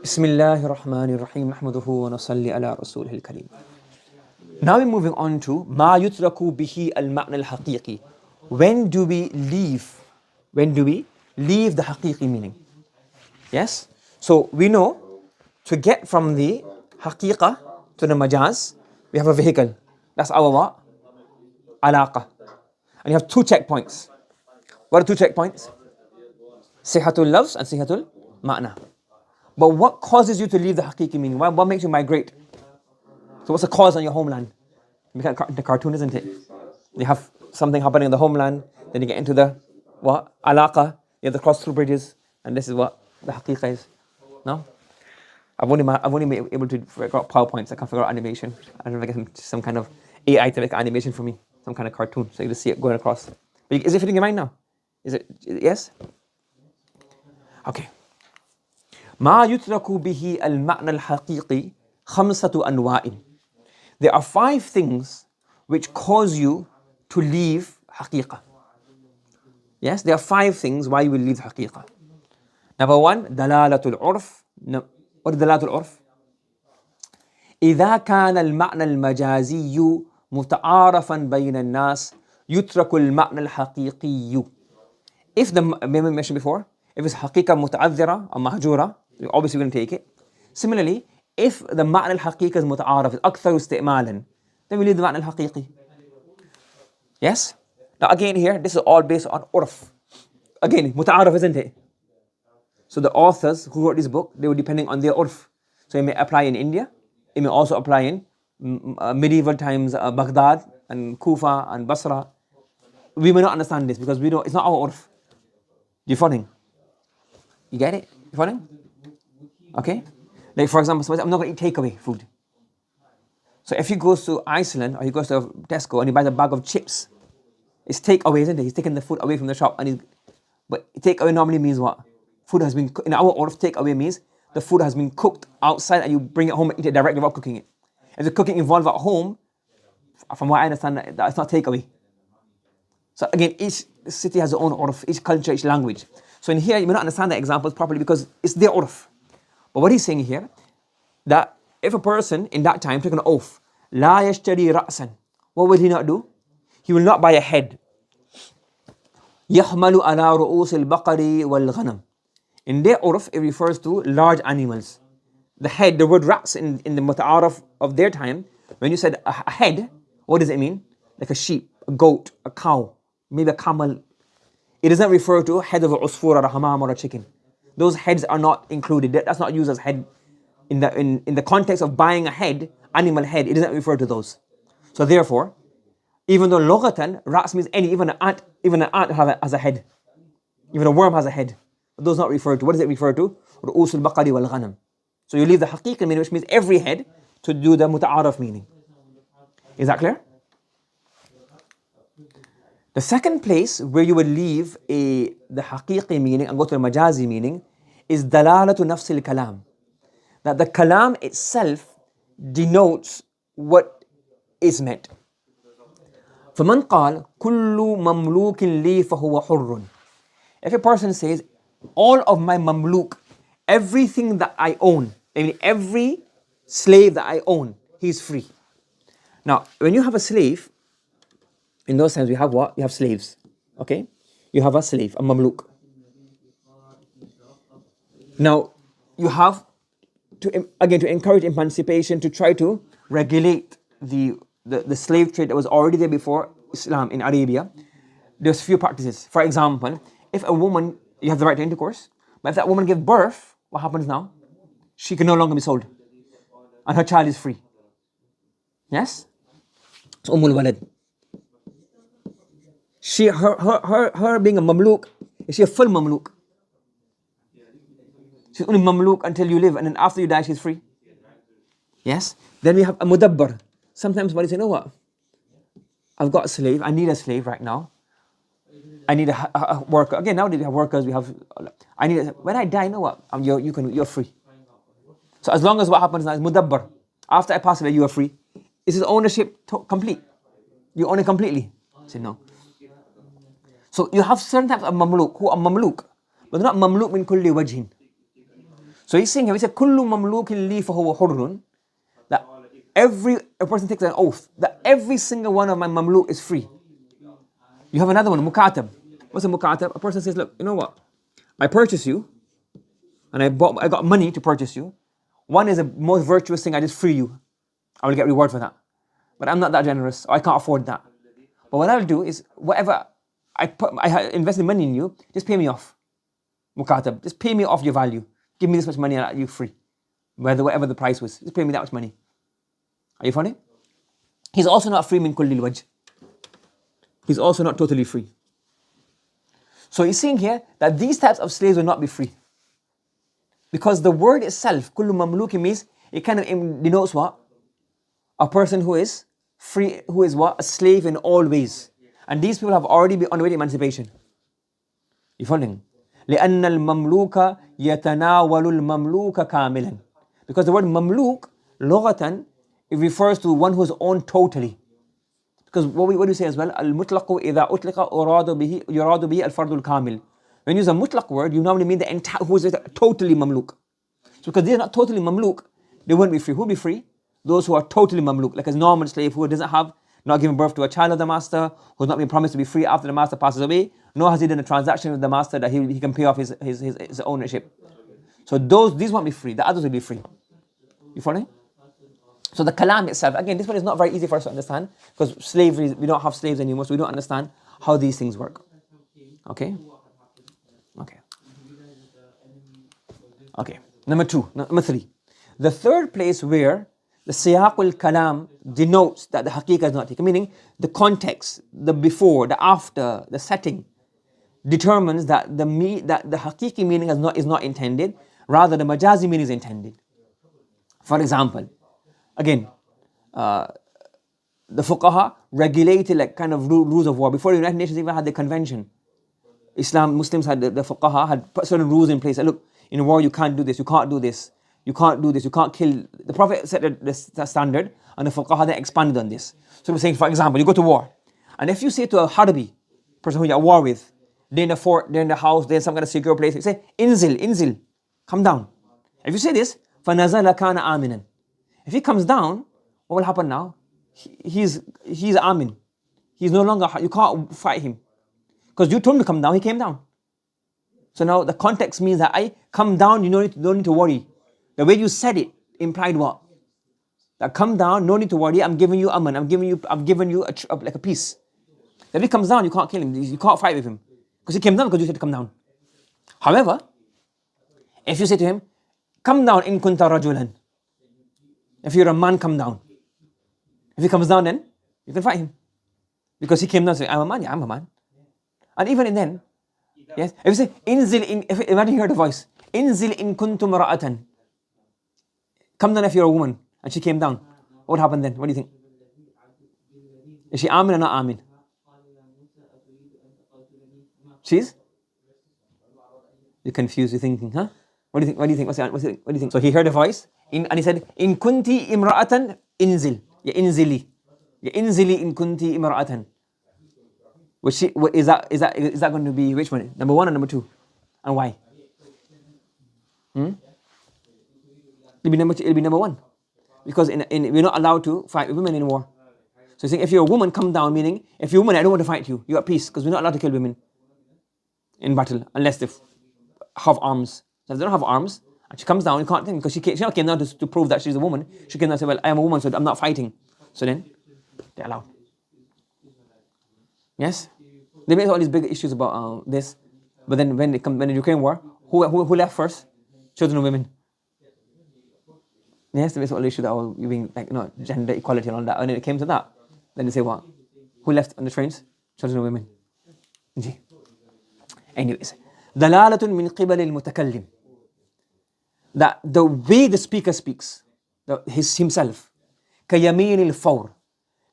بسم الله الرحمن الرحيم نحمده ونصلي على رسوله الكريم. Now we're moving on to ما يترك به المعنى الحقيقي. When do we leave the حقيقي meaning? Yes? So we know to get from the حقيقة to the majaz, we have a vehicle. That's our what? علاقة. And you have two checkpoints. What are two checkpoints? صحة اللفظ and صحة المعنى. But what causes you to leave the حقيقي meaning? What makes you migrate? So what's the cause on your homeland? The cartoon, isn't it? You have something happening in the homeland, then you get into the what? Alaqa, you have to cross through bridges, and this is what the حقيقة is. No? I've only been able to figure out PowerPoints. I can't figure out animation. I don't know if I get some kind of AI to make animation for me, some kind of cartoon, so you just see it going across. But is it fitting your mind now? Is it? Yes? Okay. ما يترك به المعنى الحقيقي خمسة أنواع. There are 5 things which cause you to leave حقيقة. Yes, there are 5 things why you will leave حقيقة. Number 1, دلالة العرف. What is دلالة العرف? إذا كان المعنى المجازي متعارفا بين الناس يترك المعنى الحقيقي. If the, remember we mentioned before, if it's حقيقة متعذرة or مهجورة, you're obviously going to take it. Similarly, if the معنى الحقيقي is متعارف, أكثر استعمالا, then we leave the معنى الحقيقي. Yes? Now again here, this is all based on عرف. Again, متعارف, isn't it? So the authors who wrote this book, they were depending on their عرف. So it may apply in India, it may also apply in medieval times, Baghdad and Kufa and Basra. We may not understand this because we know it's not our عرف. You following? You get it? You following? Okay? Like for example, I'm not going to eat takeaway food. So if he goes to Iceland or he goes to Tesco and he buys a bag of chips, it's takeaway, isn't it? He's taking the food away from the shop. But takeaway normally means what? Food has been, in our order, takeaway means the food has been cooked outside and you bring it home and eat it directly without cooking it. If the cooking involved at home, from what I understand, that's not takeaway. So again, each city has their own urf, each culture, each language. So in here, you may not understand the examples properly because it's their urf. But what he's saying here, that if a person in that time took an oath, لا يشتري رأسا, what will he not do? He will not buy a head. يحمل على رؤوس البقر والغنم. In their urf, it refers to large animals. The head, the word ra's in the muta'araf of their time, when you said a head, what does it mean? Like a sheep, a goat, a cow, maybe a camel. It doesn't refer to a head of a usfur or a hamam or a chicken. Those heads are not included. That's not used as head. In the context of buying a head, animal head, it doesn't refer to those. So therefore, even though lughatan, ra's means any, even an ant has a head. Even a worm has a head. But those not referred to. What does it refer to? رؤوس البقر والغنم. So you leave the حقيقي meaning, which means every head, to do the muta'araf meaning. Is that clear? The second place where you would leave the حقيقي meaning and go to the majazi meaning is دلالة نفس الكلام. That the kalam itself denotes what is meant. فمن قال كل مملوك لي فهو حر. If a person says, all of my mamluk, everything that I own, I mean every slave that I own, he's free. Now, when you have a slave, in those times we have what? You have slaves. Okay? You have a slave, a mamluk. Now, you have to encourage emancipation, to try to regulate the slave trade that was already there before Islam in Arabia. There's few practices. For example, if a woman, you have the right to intercourse, but if that woman gives birth, what happens now? She can no longer be sold. And her child is free. Yes? It's walad. Her being a mamluk, is she a full mamluk? She's only mamluk until you live, and then after you die, she's free. Yes? Then we have a mudabbar. Sometimes somebody say, you know what? I've got a slave, I need a slave right now. I need a worker. Again, nowadays we have workers, when I die, you know what? You're free. So as long as what happens now is mudabbar. After I pass away, you are free. Is his ownership complete? You own it completely? I say no. So you have certain types of mamluk who are mamluk, but they're not mamluk min kulli wajhin. So he's saying here, he said, كل مملوك لي فهو حر, that a person takes an oath that every single one of my mamluk is free. You have another one, mukatab. What's a mukatab? A person says, look, you know what? I purchase you, and I got money to purchase you. One is the most virtuous thing, I just free you. I will get reward for that. But I'm not that generous, or I can't afford that. But what I'll do is, whatever I invested money in you, just pay me off. Mukatab, just pay me off your value. Give me this much money and I'll let you free. Whatever the price was, just pay me that much money. Are you following? He's also not free min kulli wajh. He's also not totally free. So he's saying here that these types of slaves will not be free. Because the word itself, kullu mamluki, means it kind of denotes what? A person who is free, who is what? A slave in all ways. And these people have already been on the way to emancipation. You following? لأن المملوك يتناول المملوك كاملا. Because the word mamluk, لغة, it refers to one who is owned totally. Because what do you say as well? المطلق إذا أطلق يراد به الفرد الكامل. When you use a mutlaq word, you normally mean the entire, who is totally mamluk. So because they are not totally mamluk, they won't be free. Who will be free? Those who are totally mamluk, like a normal slave who doesn't have, not giving birth to a child of the master, who's not been promised to be free after the master passes away, nor has he done a transaction with the master that he can pay off his ownership. So these won't be free, the others will be free. You following? So the kalam itself, again, this one is not very easy for us to understand, because slavery, we don't have slaves anymore, so we don't understand how these things work. Okay? Okay. Number 3. The third place where the siyaq al-kalam denotes that the haqiqah is not taken, meaning the context, the before, the after, the setting, determines that the haqiqi meaning is not intended, rather the majazi meaning is intended. For example, again, the fuqaha regulated like kind of rules of war. Before the United Nations even had the convention, Muslims had, the fuqaha had put certain rules in place. Look, in war you can't do this, you can't do this, you can't do this, you can't kill. The Prophet set the standard, and the fuqaha then expanded on this. So we're saying, for example, you go to war, and if you say to a harbi, person who you're at war with, they're in the fort, they're in the house, they're in some kind of secure place, you say, inzil, come down. If you say this, فَنَزَلَ كَانَ آمِنًا. If he comes down, what will happen now? He's amin. He's no longer, you can't fight him. Because you told him to come down, he came down. So now the context means that I come down, you don't need to worry. The way you said it implied what? That come down, no need to worry, I'm giving you aman, I'm giving you like a peace. If he comes down, you can't kill him, you can't fight with him. Because he came down because you said to come down. However, if you say to him, come down in kunta rajulan. If you're a man, come down. If he comes down, then you can fight him. Because he came down and said, I'm a man, yeah, I'm a man. And even in then, yes, if you say, imagine you heard the voice, inzil in kuntum ra'atan. Come down if you're a woman. And she came down. What happened then? What do you think? Is she amin or not amin? She's? You're confused, you're thinking, huh? What do you think? What do you think? So he heard a voice, and he said, in kunti imra'atan, inzil. Ya inzili in kunti imra'atan. Is that going to be which one? Number 1 or number 2? And why? It'll be number 1. Because we're not allowed to fight with women in war. So he's saying, if you're a woman, come down, meaning, if you're a woman, I don't want to fight you. You're at peace, because we're not allowed to kill women in battle, unless they have arms. So if they don't have arms, and she comes down, you can't think, because she not came down to prove that she's a woman. She came down and said, well, I am a woman, so I'm not fighting. So then, they're allowed. Yes? They made all these big issues about this, but then when the Ukraine war, who left first? Children and women. Yes, they made all the issue that you being like, gender equality and all that. And then it came to that. Then they say what? Who left on the trains? Children and women. Anyways, دلالة من قبل المتكلم. That the way the speaker speaks, himself, كيمين الفور.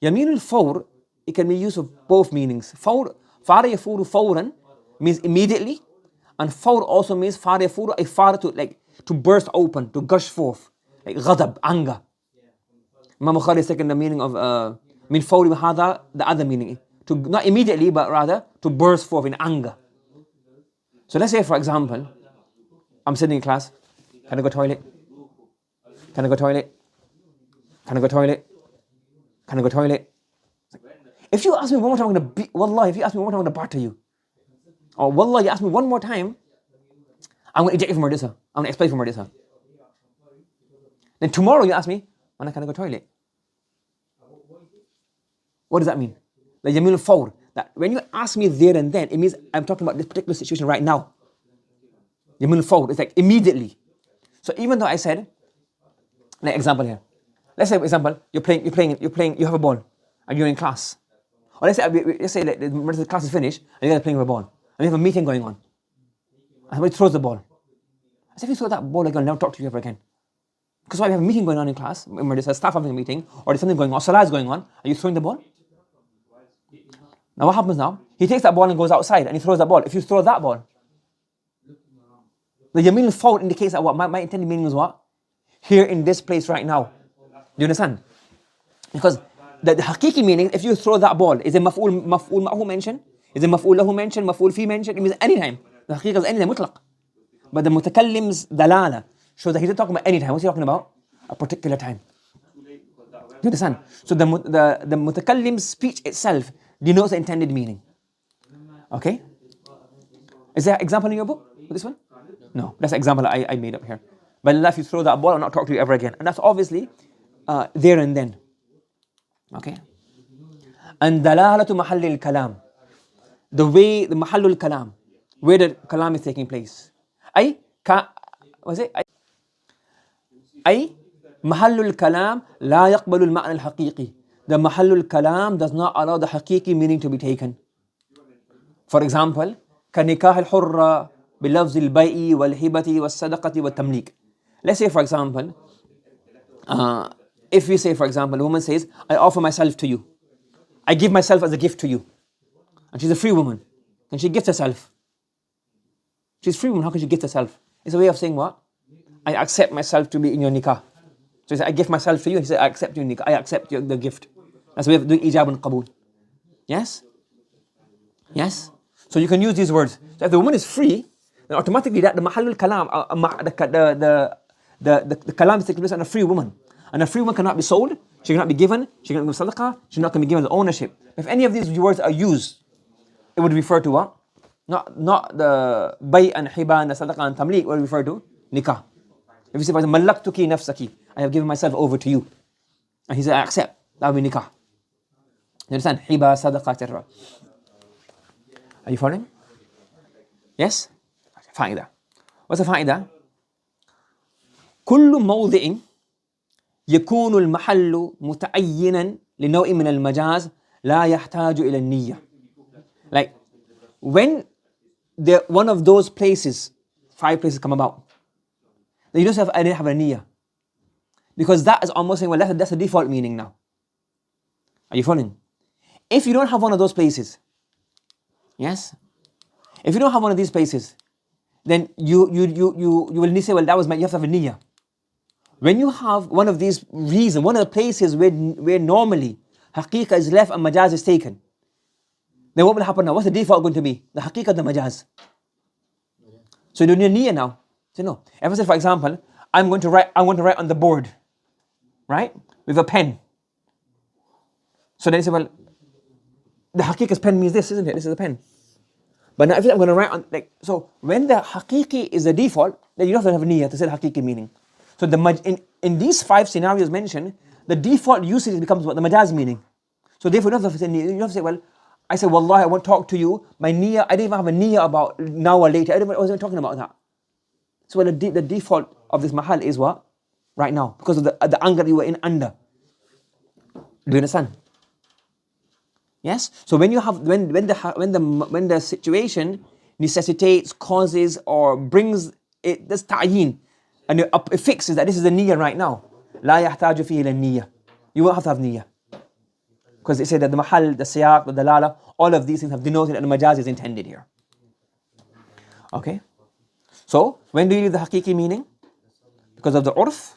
يمين الفور, it can be used of both meanings. فور يفور فورا means immediately, and فور also means فار يفور, a far to burst open, to gush forth, like غضب, anger. Imam Bukhari is taking the meaning of من فور هذا, the other meaning, to not immediately but rather to burst forth in anger. So let's say, for example, I'm sitting in class Can I go toilet? Can I go toilet? Can I go toilet? Can I go toilet? If you ask me one more time, I'm going to beat, Wallah, if you ask me one more time, I'm going to batter you. Or Wallah, you ask me one more time, I'm going to eject you from Murdisa. I'm going to expel you from Murdisa. Then tomorrow you ask me, Mana, can I go toilet? What does that mean? The Yamil Fawr. That when you ask me there and then, it means I'm talking about this particular situation right now. Yamil Fawr. It's like immediately. So even though I said, like example here. Let's say, for example, you have a ball and you're in class. Or let's say like, the class is finished and you guys are playing with a ball. And you have a meeting going on. And somebody throws the ball. As if you throw that ball, like, I'll never talk to you ever again. Because why we have a meeting going on in class, there's a staff having a meeting, or there's something going on, salah is going on, are you throwing the ball? Now what happens now? He takes that ball and goes outside and he throws that ball. If you throw that ball, the Yameen al-Fawr indicates that what? My intended meaning is what? Here in this place right now. Do you understand? Because the Haqiqi meaning, if you throw that ball, is it maf'ul ma'hu mentioned? Is it maf'ul lahu mentioned? Maf'ul fi mentioned? It means anytime. The Haqiqa is anytime, mutlaq. But the Mutakallim's dalala shows that he's not talking about any time. What's he talking about? A particular time. Do you understand? So the Mutakallim's speech itself denotes the intended meaning. Okay? Is there an example in your book for this one? No, that's an example I made up here. But if you throw that ball, I'll not talk to you ever again. And that's obviously there and then. Okay? And dalalatu mahallil kalam. The way, the mahallul kalam, where the kalam is taking place. Mahallul kalam la yaqbalu al-ma'na al-haqiqi. The mahallul kalam does not allow the haqiqi meaning to be taken. For example, كنكاح الحرة بلفظ البيع والهبة والصدقة والتمليك. Let's say for example, if we say for example, a woman says, I offer myself to you. I give myself as a gift to you. And she's a free woman. Can she gift herself? She's a free woman, how can she gift herself? It's a way of saying what? I accept myself to be in your nikah. So he said, I give myself to you. He said, I accept your nikah. I accept the gift. That's a way of doing ijab and qabul. Yes? Yes? So you can use these words. So if the woman is free, then automatically that the mahallul kalam, the kalam is taking place on a free woman. And a free woman cannot be sold, she cannot be given, she cannot be sadaqah, she cannot be given as ownership. If any of these words are used, it would refer to what? Not the bay and hiba and the sadaqah and tamliq, what would refer to? Nikah. If you say, for example, malaktuki nafsaki, I have given myself over to you. And he said, I accept, that would be nikah. You understand? Hiba, sadaqah, etc. Are you following? Yes? Fa'idah. What's the fa'idah? كل موضع يكون المحل متعينا لنوع من المجاز لا يحتاج إلى النية. Like, when one of those places, 5 places come about, then you don't have a niyyah. Because that is almost saying, well, that's the default meaning now. Are you following? If you don't have one of those places, yes? If you don't have one of these places, then you will say, well, that was you have to have a niyyah. When you have one of these reasons, one of the places where normally haqiqah is left and majaz is taken, then what will happen now? What's the default going to be? The haqiqah, the majaz. So you don't need niyyah now. So no. If I say, for example, I want to write on the board, right? With a pen. So then you say, well, the haqiqah's pen means this, isn't it? This is a pen. But now if I'm going to write on, like, so when the haqiqi is the default, then you don't have to have niyyah to say the haqiqi meaning. So in these 5 scenarios mentioned, the default usage becomes what? The majaz meaning. So therefore you don't have to say niyyah. You don't have to say, well, I said, wallahi, I want to talk to you. My niyyah, I didn't even have a niyyah about now or later. I wasn't talking about that. So the default of this mahal is what? Right now. Because of the anger that you were in under. Do you understand? Yes? So when you have when the situation necessitates, causes, or brings it, this ta'yin, and it fixes that this is the niyyah right now. لا يحتاج فيه إلى النية. You won't have to have niyyah. Because they say that the mahal, the siyaq, the dalala, all of these things have denoted that the majaz is intended here. Okay? So, when do you leave the haqiqi meaning? Because of the urf,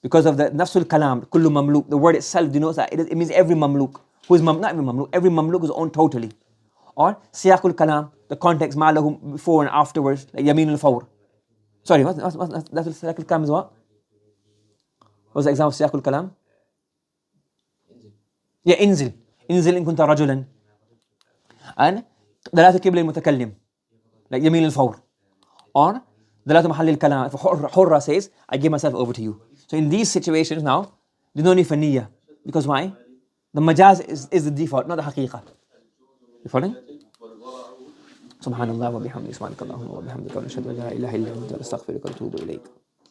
because of the nafsul kalam, kullu mamluk. The word itself denotes that it means every mamluk. Who is not every mamluk? Every mamluk is owned totally. Or siyaqul kalam, the context ma'lahu before and afterwards, like yamin al-fawr. Sorry, what that سياق الكلام is what? What's the example of سياق الكلام? Yeah, انزل إن كنت رجلا. And دلالة قبل المتكلم, like يمين الفور. Or دلالة محل الكلام. حرة says, I give myself over to you. So in these situations now, there's no need for niyyah. Because why? The majaz is the default, not the haqiqah. You following? سبحان الله وبحمده سبحانك اللهم وبحمدك ونشهد أن لا إله إلا أنت نستغفرك ونتوب إليك.